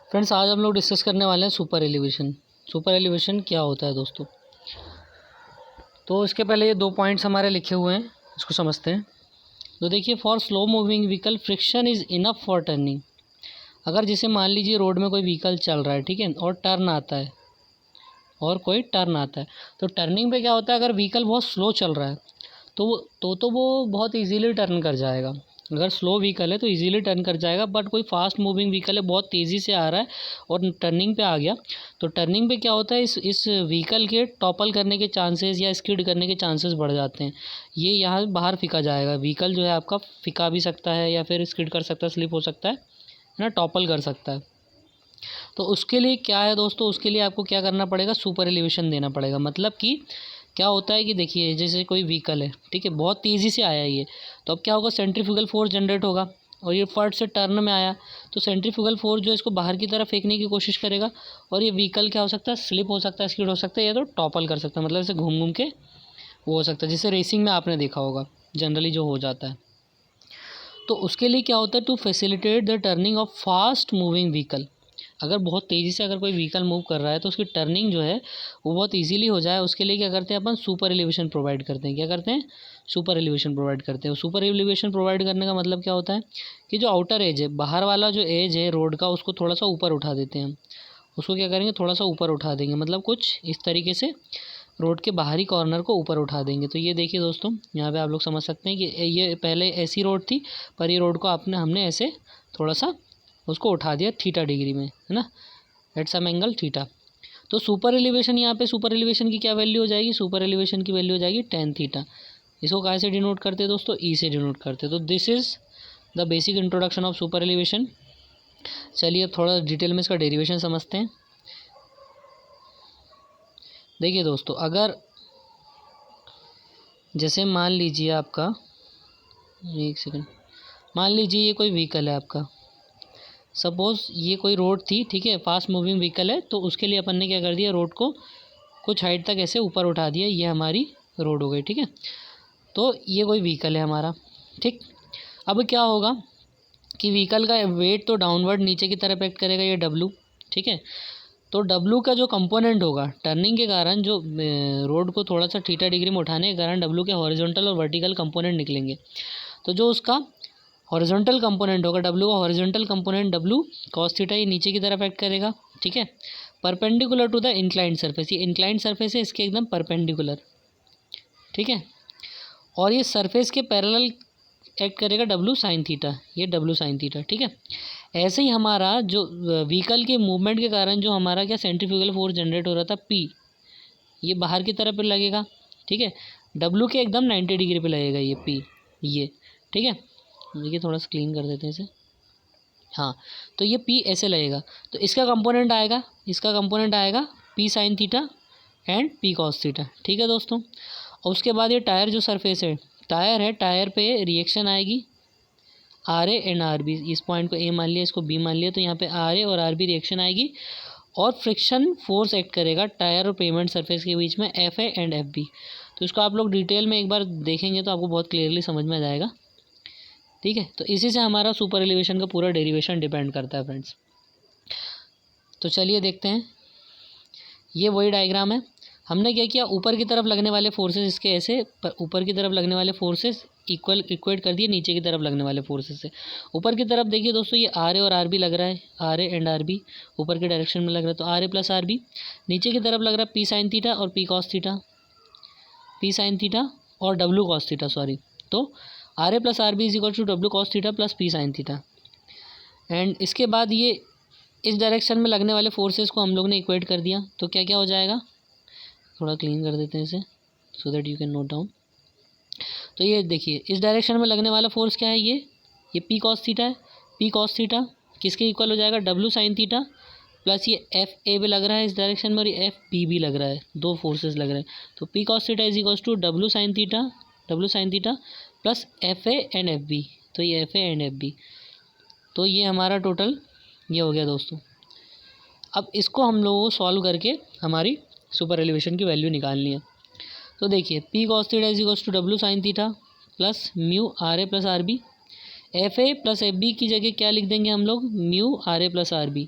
Friends, आज हम लोग डिस्कस करने वाले हैं सुपर एलिवेशन। सुपर एलिवेशन क्या होता है दोस्तों? तो इसके पहले ये 2 पॉइंट्स हमारे लिखे हुए हैं, इसको समझते हैं। तो देखिए, for slow moving vehicle friction is enough for turning. अगर जैसे मान लीजिए रोड में कोई व्हीकल चल रहा है, ठीक है, और टर्न आता है तो टर्निंग पे क्या होता है, अगर व्हीकल बहुत स्लो चल रहा है तो वो बहुत इजीली टर्न कर जाएगा। अगर स्लो व्हीकल है तो इजीली टर्न कर जाएगा, बट कोई फास्ट मूविंग व्हीकल है, बहुत तेज़ी से आ रहा है और टर्निंग पे आ गया, तो टर्निंग पे क्या होता है, इस व्हीकल के टॉपल करने के चांसेस या स्किड करने के चांसेस बढ़ जाते हैं। ये यहाँ बाहर फेंका जाएगा, व्हीकल जो है आपका फेंका भी सकता है या फिर स्किड कर सकता है, स्लिप हो सकता है ना, टॉपल कर सकता है। तो उसके लिए क्या है दोस्तों, उसके लिए आपको क्या करना पड़ेगा, सुपर एलिवेशन देना पड़ेगा। मतलब कि क्या होता है कि देखिए, जैसे कोई व्हीकल है, ठीक है, बहुत तेज़ी से आया ये, तो अब क्या होगा, सेंट्रीफ्यूगल फोर्स जनरेट होगा और ये फट से टर्न में आया, तो सेंट्रीफ्यूगल फोर्स जो है इसको बाहर की तरफ फेंकने की कोशिश करेगा और ये व्हीकल क्या हो सकता है, स्लिप हो सकता है, स्किड हो सकता है, या तो टॉपल कर सकता है, मतलब ऐसे घूम घूम के वो हो सकता है, जैसे रेसिंग में आपने देखा होगा जनरली जो हो जाता है। तो उसके लिए क्या होता है, to facilitate the turning of fast moving vehicle. अगर बहुत तेज़ी से अगर कोई व्हीकल मूव कर रहा है तो उसकी टर्निंग जो है वो बहुत इजीली हो जाए, उसके लिए क्या करते हैं अपन, सुपर एलिवेशन प्रोवाइड करते हैं। क्या करते हैं, सुपर एलिवेशन प्रोवाइड करते हैं। सुपर एलिवेशन प्रोवाइड करने का मतलब क्या होता है कि जो आउटर एज है, बाहर वाला जो एज है रोड का, उसको थोड़ा सा ऊपर उठा देते हैं हम। उसको क्या करेंगे, थोड़ा सा ऊपर उठा देंगे, मतलब कुछ इस तरीके से रोड के बाहरी कॉर्नर को ऊपर उठा देंगे। तो ये देखिए दोस्तों, यहाँ पे आप लोग समझ सकते हैं कि ये पहले ऐसी रोड थी, पर ये रोड को हमने ऐसे थोड़ा सा उसको उठा दिया थीटा डिग्री में, है ना, एट सम एंगल थीटा। तो सुपर एलिवेशन, यहाँ पे सुपर एलिवेशन की क्या वैल्यू हो जाएगी, सुपर एलिवेशन की वैल्यू हो जाएगी टेन थीटा। इसको कहाँ से डिनोट करते हैं दोस्तों, ई से डिनोट करते हैं। तो this is the basic introduction of super elevation. चलिए अब थोड़ा डिटेल में इसका डेरिवेशन समझते हैं। देखिए दोस्तों, अगर जैसे मान लीजिए आपका, एक सेकंड, मान लीजिए ये कोई व्हीकल है आपका, सपोज़ ये कोई रोड थी, ठीक है, फास्ट मूविंग व्हीकल है, तो उसके लिए अपन ने क्या कर दिया, रोड को कुछ हाइट तक ऐसे ऊपर उठा दिया, ये हमारी रोड हो गई, ठीक है। तो ये कोई व्हीकल है हमारा, ठीक। अब क्या होगा कि व्हीकल का वेट तो डाउनवर्ड नीचे की तरफ एक्ट करेगा, ये डब्लू, ठीक है। तो डब्लू का जो कंपोनेंट होगा टर्निंग के कारण, जो रोड को थोड़ा सा थीटा डिग्री में उठाने के कारण डब्लू के हॉरिजॉन्टल और वर्टिकल कंपोनेंट निकलेंगे। तो जो उसका हॉरिजॉन्टल कंपोनेंट होगा, डब्लू का horizontal component W cos theta, ये नीचे की तरफ एक्ट करेगा, ठीक है, perpendicular to the inclined surface. ये इंक्लाइंड सरफेस है, इसके एकदम परपेंडिकुलर, ठीक है। और ये सरफेस के पैरेलल एक्ट करेगा डब्लू साइन थीटा, ये डब्लू साइन थीटा, ठीक है। ऐसे ही हमारा जो व्हीकल के मूवमेंट के कारण जो हमारा क्या सेंट्रीफ्यूगल फोर्स जनरेट हो रहा था पी, ये बाहर की तरफ पे लगेगा, ठीक है, डब्लू के एकदम 90 डिग्री पे लगेगा ये पी, ये, ठीक है। देखिए थोड़ा सा क्लीन कर देते हैं इसे, हाँ। तो ये पी ऐसे लगेगा, तो इसका कंपोनेंट आएगा P sine theta and P cos theta, ठीक है दोस्तों। और उसके बाद ये टायर जो सरफेस है, टायर पे रिएक्शन आएगी R A and R B. इस पॉइंट को ए मान लिया, इसको बी मान लिया, तो यहाँ पे आर ए और आर बी रिएक्शन आएगी और फ्रिक्शन फोर्स एक्ट करेगा टायर और पेमेंट सरफेस के बीच में, F A and F B. तो इसको आप लोग डिटेल में एक बार देखेंगे तो आपको बहुत क्लियरली समझ में आ जाएगा, ठीक है। तो इसी से हमारा सुपर एलिवेशन का पूरा डेरिवेशन डिपेंड करता है फ्रेंड्स। तो चलिए देखते हैं, ये वही डायग्राम है। हमने क्या किया, ऊपर की तरफ लगने वाले फोर्सेस इसके ऐसे, ऊपर की तरफ लगने वाले फोर्सेस इक्वेट कर दिए नीचे की तरफ लगने वाले फोर्सेस से। ऊपर की तरफ देखिए दोस्तों, ये आर ए और आर बी लग रहा है, R A and R B ऊपर के डायरेक्शन में लग रहा है, तो R A plus R B. नीचे की तरफ लग रहा है पी साइन थीटा और P cos theta, P sine theta और डब्ल्यू कॉस थीटा, सॉरी। तो R A plus R B is equal to W cos theta plus P sine theta. And इसके बाद ये इस डायरेक्शन में लगने वाले फोर्सेस को हम लोग ने इक्वेट कर दिया, तो क्या क्या हो जाएगा, थोड़ा क्लीन कर देते हैं इसे so that you can note down. तो ये देखिए, इस डायरेक्शन में लगने वाला फोर्स क्या है, ये पी कॉस थीटा है। पी कॉस थीटा किसके इक्वल हो जाएगा, डब्ल्यू साइन थीटा प्लस ये एफ ए भी लग रहा है इस डायरेक्शन में और ये एफ बी भी लग रहा है, दो फोर्सेस लग रहे हैं। तो P cos theta is equal to W sine theta plus F A and F B, तो ये F A and F B. तो ये हमारा टोटल ये हो गया दोस्तों। अब इसको हम लोगों को सॉल्व करके हमारी सुपर एलिवेशन की वैल्यू निकालनी है। तो देखिए, P cos theta is equals to W sine theta plus mu R A plus R B. F A plus F B की जगह क्या लिख देंगे हम लोग, mu R A plus R B.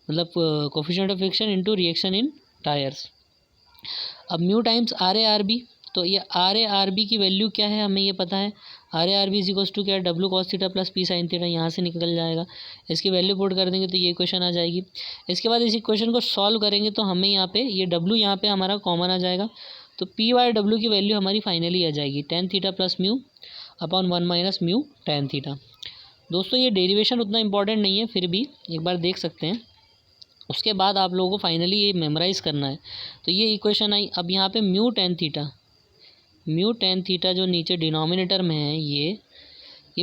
मतलब coefficient of friction into reaction in tyres. अब mu times R A R B, तो ये आर ए आर बी की वैल्यू क्या है हमें ये पता है, R A R B is equals to क्या है, W cos theta plus P sine theta, यहाँ से निकल जाएगा। इसकी वैल्यू पुट कर देंगे तो ये इक्वेशन आ जाएगी। इसके बाद इस इक्वेशन को सॉल्व करेंगे तो हमें यहाँ पे ये डब्ल्यू यहाँ पे हमारा कॉमन आ जाएगा, तो पी वाई डब्ल्यू की वैल्यू हमारी फाइनली आ जाएगी ten theta plus mu upon 1 minus mu tan theta. दोस्तों ये डेरिवेशन उतना इंपॉर्टेंट नहीं है, फिर भी एक बार देख सकते हैं। उसके बाद आप लोगों को फाइनली ये मेमोराइज़ करना है। तो ये इक्वेशन आई। अब यहाँ पे म्यू टेन थीटा जो नीचे डिनोमिनेटर में है ये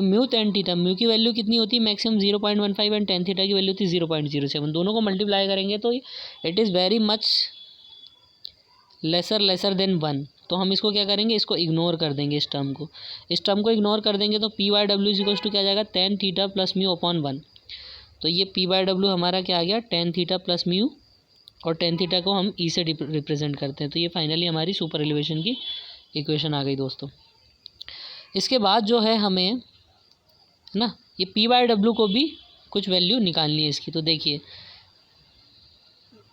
म्यू टेन थीटा, म्यू की वैल्यू कितनी होती है मैक्सिमम 0.15 एंड टेन थीटा की वैल्यू थी 0.07। दोनों को मल्टीप्लाई करेंगे तो it is very much lesser than 1। तो हम इसको क्या करेंगे, इसको इग्नोर कर देंगे, इस टर्म को इग्नोर कर देंगे तो P Y W equals to क्या आ जाएगा, tan theta plus mu upon 1। तो ये पी वाई डब्ल्यू हमारा क्या आ गया, टेन थीटा प्लस म्यू, और टेन थीटा को हम ई से रिप्रेजेंट करते हैं। तो ये फाइनली हमारी सुपर एलिवेशन की इक्वेशन आ गई दोस्तों। इसके बाद जो है हमें है ना, ये पी वाई डब्ल्यू को भी कुछ वैल्यू निकालनी है इसकी। तो देखिए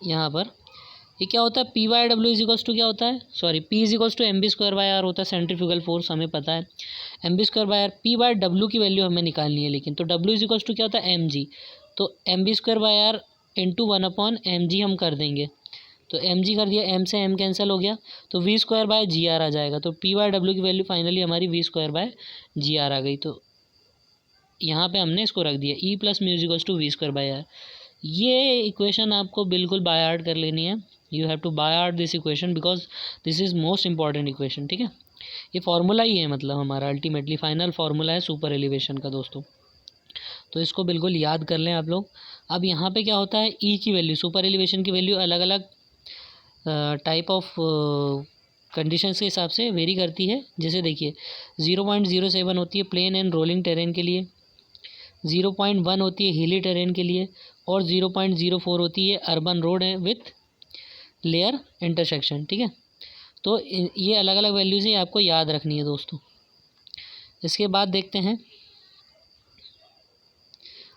यहाँ पर ये क्या होता है, P Y W is equals to क्या होता है, sorry P is equals to M V square by R होता है, सेंट्रीफ्यूगल फोर्स हमें पता है, M V square by R. P Y W की वैल्यू हमें निकालनी है लेकिन, तो डब्ल्यू इज इक्वल्स टू क्या होता है, एम जी। तो M V square by R into 1 upon M G हम कर देंगे, तो एम जी कर दिया, एम से एम कैंसिल हो गया, तो V square by G R आ जाएगा। तो पी वाई डब्ल्यू की वैल्यू फाइनली हमारी V square by G R आ गई। तो यहाँ पे हमने इसको रख दिया E plus mu is equals to V square by R. ये इक्वेशन आपको बिल्कुल बाय हार्ट कर लेनी है, you have to by heart this equation because this is most important equation. ठीक है, ये फार्मूला ही है, मतलब हमारा अल्टीमेटली फाइनल फार्मूला है सुपर एलिवेशन का दोस्तों। तो इसको बिल्कुल याद कर लें आप लोग। अब यहाँ पे क्या होता है, ई की वैल्यू, सुपर एलिवेशन की वैल्यू अलग अलग टाइप ऑफ कंडीशंस के हिसाब से वेरी करती है। जैसे देखिए 0.07 होती है प्लेन एंड रोलिंग टेरेन के लिए, 0.1 होती है हिली टेरेन के लिए, और 0.04 होती है अर्बन रोड है विथ लेयर इंटरसेक्शन। ठीक है, तो ये अलग अलग वैल्यूज़ ही आपको याद रखनी है दोस्तों। इसके बाद देखते हैं,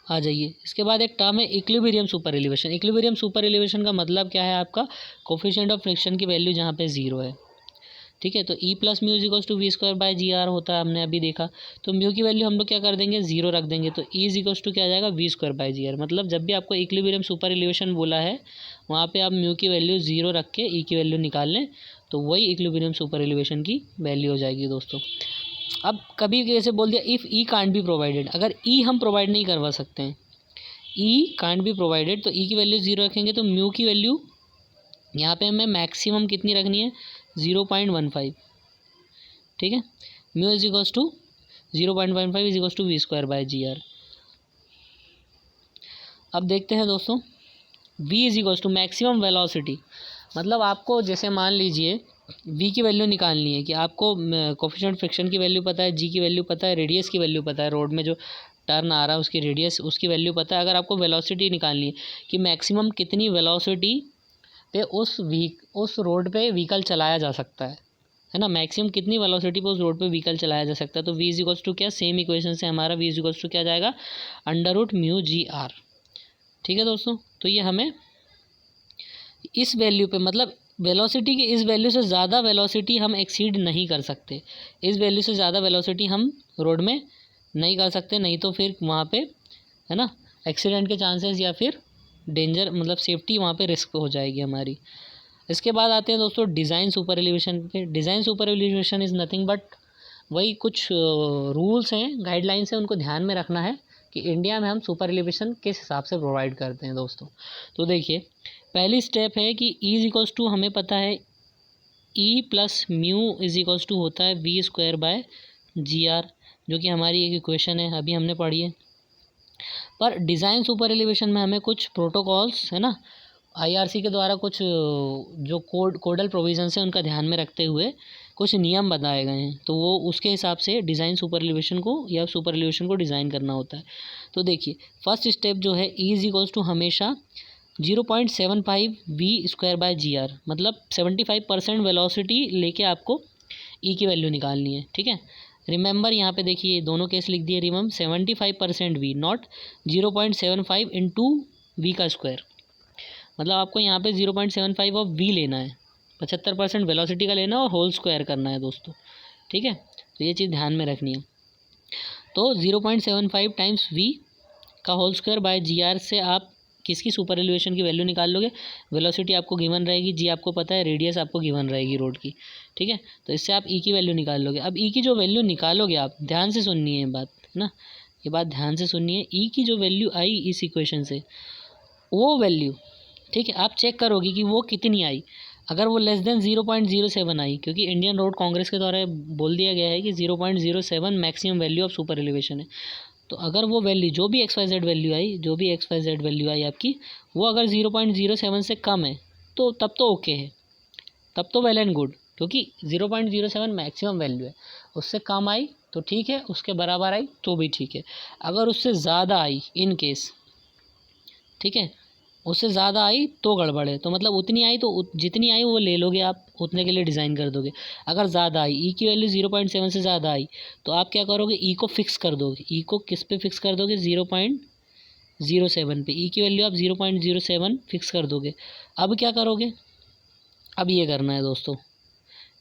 आ जाइए, इसके बाद एक टर्म है equilibrium super elevation. Equilibrium super elevation का मतलब क्या है, आपका कोफिशिएंट ऑफ फ्रिक्शन की वैल्यू जहाँ पे 0 है। ठीक है, तो E plus mu is equals to V square by G R होता है, हमने अभी देखा। तो म्यू की वैल्यू हम लोग क्या कर देंगे, 0 रख देंगे, तो ई इज इक्वल्स टू क्या आ जाएगा, V square by G R. मतलब जब भी आपको इक्विलिब्रियम सुपर एलिवेशन बोला है वहाँ पे आप म्यू की वैल्यू 0 रख के ई की वैल्यू निकाल लें, तो वही इक्विलिब्रियम सुपर एलिवेशन की वैल्यू हो जाएगी दोस्तों। अब कभी कैसे बोल दिया, if E can't be provided, अगर ई हम प्रोवाइड नहीं करवा सकते हैं, ई कांट बी प्रोवाइडेड, तो ई की वैल्यू 0 रखेंगे, तो म्यू की वैल्यू यहाँ पे हमें मैक्सिमम कितनी रखनी है, 0.15। ठीक है, mu is equals to 0.15 is equals to V square by G R. अब देखते हैं दोस्तों, v is equals to maximum velocity, मतलब आपको जैसे मान लीजिए v की वैल्यू निकालनी है कि आपको कोफिशिएंट फ्रिक्शन की वैल्यू पता है, g की वैल्यू पता है, रेडियस की वैल्यू पता है, रोड में जो टर्न आ रहा है उसकी रेडियस उसकी वैल्यू पता है। अगर आपको वेलोसिटी निकालनी है कि मैक्सिमम कितनी वेलोसिटी पे उस रोड पे व्हीकल चलाया जा सकता है ना, मैक्सिमम कितनी वेलोसिटी पे उस रोड पे व्हीकल चलाया जा सकता है, तो v इज इक्वल्स टू क्या, सेम इक्वेशन से हमारा v इज इक्वल्स टू क्या आ जाएगा, under root mu G R. ठीक है दोस्तों, तो ये हमें इस वैल्यू पे, मतलब वेलोसिटी की इस वैल्यू से ज़्यादा वेलोसिटी हम एक्सीड नहीं कर सकते, इस वैल्यू से ज़्यादा वेलोसिटी हम रोड में नहीं कर सकते, नहीं तो फिर वहाँ पे है ना एक्सीडेंट के चांसेस या फिर डेंजर, मतलब सेफ्टी वहाँ पे रिस्क हो जाएगी हमारी। इसके बाद आते हैं दोस्तों डिज़ाइन सुपर एलिवेशन पे। Design super elevation is nothing but वही कुछ रूल्स हैं, गाइडलाइंस हैं, उनको ध्यान में रखना है कि इंडिया में हम सुपर एलिवेशन किस हिसाब से प्रोवाइड करते हैं दोस्तों। तो देखिए पहली स्टेप है कि ई इज इक्वल्स टू, हमें पता है E plus mu is equals to होता है V square by G R, जो कि हमारी एक इक्वेशन है, अभी हमने पढ़ी है। पर डिज़ाइन सुपर एलिवेशन में हमें कुछ प्रोटोकॉल्स है ना आईआरसी के द्वारा कुछ जो कोडल प्रोविजंस हैं उनका ध्यान में रखते हुए कुछ नियम बताए गए हैं, तो वो उसके हिसाब से डिज़ाइन सुपर एलिवेशन को या सुपर एलिवेशन को डिज़ाइन करना होता है। तो देखिए फर्स्ट स्टेप जो है ई इज इक्वल्स टू हमेशा 0.75 V square by G R, मतलब 75% वेलोसिटी लेके आपको ई की वैल्यू निकालनी है। ठीक है, रिमेंबर यहाँ पे देखिए दोनों केस लिख दिए, remember 75% V, not 0.75 into V का स्क्वायर। मतलब आपको यहाँ पे 0.75 ऑफ वी लेना है, 75% वेलोसिटी का लेना है और होल स्क्वायर करना है दोस्तों, ठीक है। तो ये चीज़ ध्यान में रखनी है। तो 0.75 टाइम्स वी का whole square by G R से आप किसकी सुपर एलिवेशन की वैल्यू निकाल लोगे। वेलोसिटी आपको गिवन रहेगी, जी आपको पता है, रेडियस आपको गिवन रहेगी रोड की, ठीक है। तो इससे आप ई की वैल्यू निकाल लोगे। अब ई की जो वैल्यू निकालोगे आप, ध्यान से सुननी है बात ना, ये बात ध्यान से सुननी है। ई की जो वैल्यू आई इस इक्वेशन से, वो वैल्यू, ठीक है, आप चेक करोगे कि वो कितनी आई। अगर वो लेस देन 0.07 आई, क्योंकि इंडियन रोड कांग्रेस के द्वारा बोल दिया गया है कि 0.07 maximum value of super elevation है। तो अगर वो वैल्यू जो भी XYZ वैल्यू आई, जो भी XYZ वैल्यू आई आपकी, वो अगर 0.07 से कम है तो तब तो ओके है, तब तो वेल एंड गुड, क्योंकि 0.07 मैक्सिमम वैल्यू है। उससे कम आई तो ठीक है, उसके बराबर आई तो भी ठीक है। अगर उससे ज़्यादा आई इन केस, ठीक है, उससे ज़्यादा आई तो गड़बड़ है। तो मतलब उतनी आई तो जितनी आई वो ले लोगे आप, उतने के लिए डिज़ाइन कर दोगे। अगर ज़्यादा आई, ई की वैल्यू 0.7 से ज़्यादा आई, तो आप क्या करोगे, ई को फिक्स कर दोगे। ई को किस पे फिक्स कर दोगे, 0.07 पे। ई की वैल्यू आप 0.07 फिक्स कर दोगे। अब क्या करोगे, अब ये करना है दोस्तों,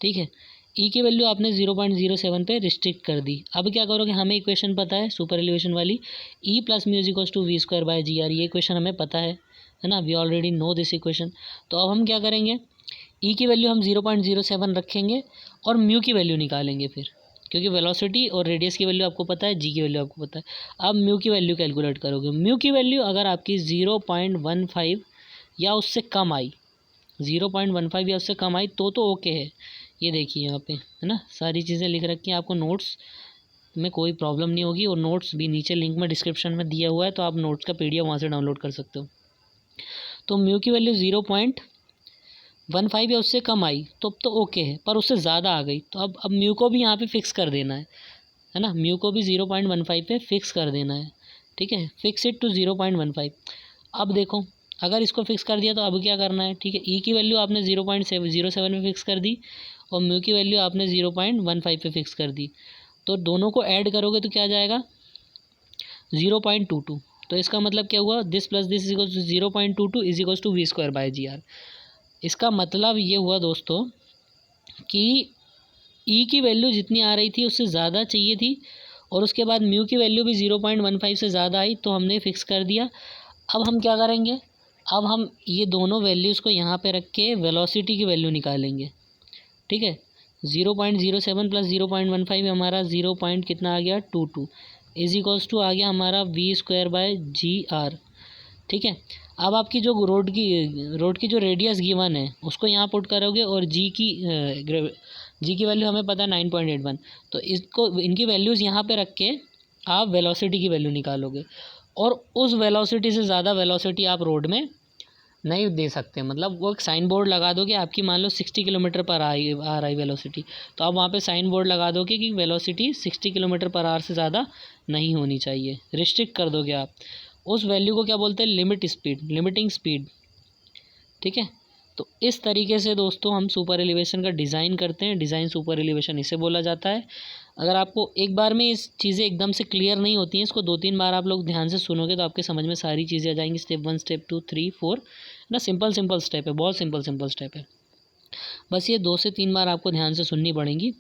ठीक है। ई की वैल्यू आपने 0.07 पे रिस्ट्रिक्ट कर दी। अब क्या करोगे, हमें इक्वेशन पता है सुपर एलिवेशन वाली, E plus mu equals to V square by G R, ये इक्वेशन हमें पता है ना, we already know this equation. तो अब हम क्या करेंगे, ई की वैल्यू हम 0.07 रखेंगे और म्यू की वैल्यू निकालेंगे फिर, क्योंकि वेलोसिटी और रेडियस की वैल्यू आपको पता है, जी की वैल्यू आपको पता है। अब म्यू की वैल्यू कैलकुलेट करोगे। म्यू की वैल्यू अगर आपकी 0.15 या उससे कम आई, 0.15 या उससे कम आई तो ओके है। ये देखिए यहाँ पे है ना, सारी चीज़ें लिख रखी हैं, आपको नोट्स में कोई प्रॉब्लम नहीं होगी। और नोट्स भी नीचे लिंक में डिस्क्रिप्शन में दिया हुआ है, तो आप नोट्स का PDF वहाँ से डाउनलोड कर सकते हो। तो म्यू की वैल्यू 0.15 या उससे कम आई तो ओके है, पर उससे ज़्यादा आ गई तो अब म्यू को भी यहाँ पे फिक्स कर देना है ना, म्यू को भी 0.15 पे फिक्स कर देना है, ठीक है। Fix it to 0.15। अब देखो, अगर इसको फिक्स कर दिया तो अब क्या करना है, ठीक है। ई की वैल्यू आपने 0.07 पे फिक्स कर दी और म्यू की वैल्यू आपने 0.15 पे फिक्स कर दी। तो दोनों को ऐड करोगे तो क्या जाएगा, 0.22। तो इसका मतलब क्या हुआ, this plus this is equals to 0.22 is equals to V square by G R. इसका मतलब ये हुआ दोस्तों कि ई की वैल्यू जितनी आ रही थी उससे ज़्यादा चाहिए थी, और उसके बाद म्यू की वैल्यू भी 0.15 से ज़्यादा आई तो हमने फिक्स कर दिया। अब हम क्या करेंगे, अब हम ये दोनों वैल्यूज़ को यहाँ पे रख के वेलोसिटी की वैल्यू निकालेंगे, ठीक है। 0.07 प्लस 0.15 हमारा 0. कितना आ गया 22 इज इक्वल्स टू आ गया हमारा V square by G R, ठीक है। अब आपकी जो रोड की जो रेडियस गिवन है उसको यहाँ पुट करोगे, और जी की वैल्यू हमें पता है 9.81। तो इसको, इनकी वैल्यूज़ यहाँ पे रख के आप वेलोसिटी की वैल्यू निकालोगे, और उस वेलोसिटी से ज़्यादा वेलोसिटी आप रोड में नहीं दे सकते। मतलब वो एक साइन बोर्ड लगा दोगे, आपकी मान लो 60 किलोमीटर पर आ रही वेलोसिटी, तो आप वहाँ पे साइन बोर्ड लगा दोगे कि वेलोसिटी 60 किलोमीटर पर आवर से ज़्यादा नहीं होनी चाहिए, रिस्ट्रिक्ट कर दोगे आप। उस वैल्यू को क्या बोलते हैं, लिमिटिंग स्पीड, ठीक है। तो इस तरीके से दोस्तों हम सुपर एलिवेशन का डिज़ाइन करते हैं। डिज़ाइन सुपर एलिवेशन इसे बोला जाता है। अगर आपको एक बार में इस चीज़ें एकदम से क्लियर नहीं होती हैं, इसको 2-3 बार आप लोग ध्यान से सुनोगे तो आपके समझ में सारी चीज़ें आ जाएंगी। स्टेप 1, स्टेप 2, 3, 4 ना, सिंपल स्टेप है, बहुत सिंपल स्टेप है। बस ये 2 से 3 बार आपको ध्यान से सुननी पड़ेंगी,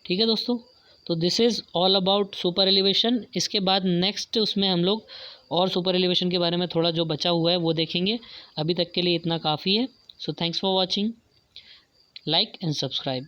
ठीक है दोस्तों। तो this is all about super elevation. इसके बाद नेक्स्ट उसमें हम लोग और सुपर एलिवेशन के बारे में थोड़ा जो बचा हुआ है वो देखेंगे। अभी तक के लिए इतना काफ़ी है। So thanks for watching, like and subscribe.